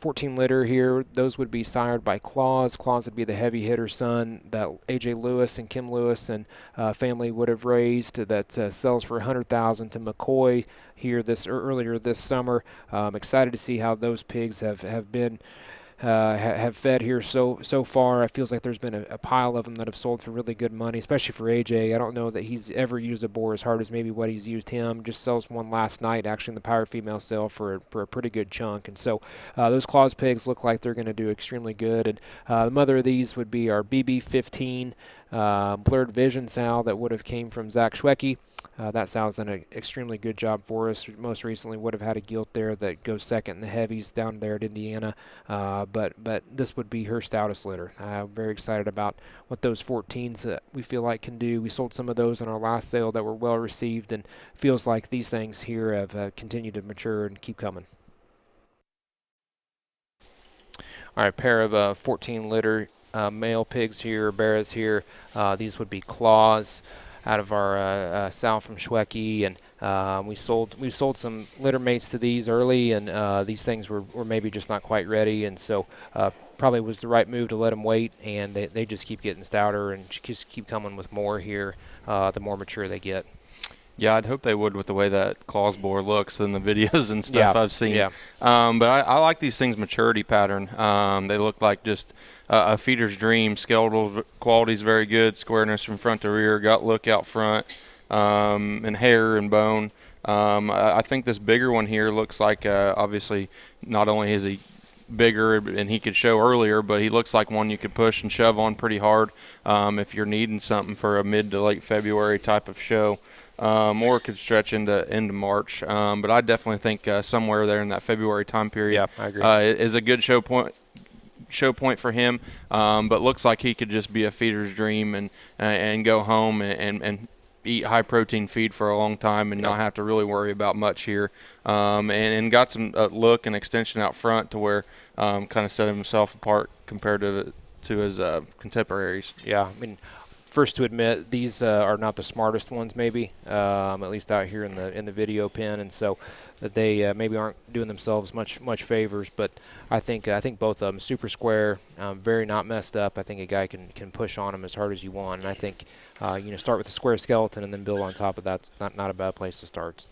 14 litter here. Those would be sired by Claus. Claus would be the heavy hitter son that A.J. Lewis and Kim Lewis and family would have raised. That sells for $100,000 to McCoy here earlier this summer. Excited to see how those pigs have been. Have fed here so far. It feels like there's been a pile of them that have sold for really good money, especially for AJ. I don't know that he's ever used a boar as hard as maybe what he's used him. Just sells one last night, actually, in the power female sale for a pretty good chunk. And so those Claus pigs look like they're going to do extremely good. And the mother of these would be our BB15 blurred vision sow that would have came from Zach Schwecke. That sow's done an extremely good job for us. Most recently would have had a gilt there that goes second in the heavies down there at Indiana. But this would be her stoutest litter. Very excited about what those 14s that we feel like can do. We sold some of those in our last sale that were well received, and feels like these things here have continued to mature and keep coming. All right, pair of 14 litter male pigs here, Barras here. These would be Claus out of our sow from Schwecke, and we sold some litter mates to these early, and these things were maybe just not quite ready, and so probably was the right move to let them wait, and they just keep getting stouter and just keep coming with more here the more mature they get. Yeah, I'd hope they would with the way that Claus boar looks in the videos and stuff I've seen. Yeah. But I like these things' maturity pattern. They look like just a feeder's dream. Skeletal quality is very good. Squareness from front to rear. Gut look out front. And hair and bone. I think this bigger one here looks like, obviously, not only is he bigger and he could show earlier, but he looks like one you could push and shove on pretty hard if you're needing something for a mid to late February type of show. Or it could stretch into March. But I definitely think somewhere there in that February time period I agree. is a good show point for him. But looks like he could just be a feeder's dream and go home and eat high protein feed for a long time and not have to really worry about much here. And got some look and extension out front to where kind of set himself apart compared to his contemporaries. Yeah, I mean, first to admit, these are not the smartest ones, maybe, at least out here in the video pen, and so that they maybe aren't doing themselves much favors. But I think both of them super square, very not messed up. I think a guy can push on them as hard as you want, and I think start with a square skeleton and then build on top of that. It's not a bad place to start.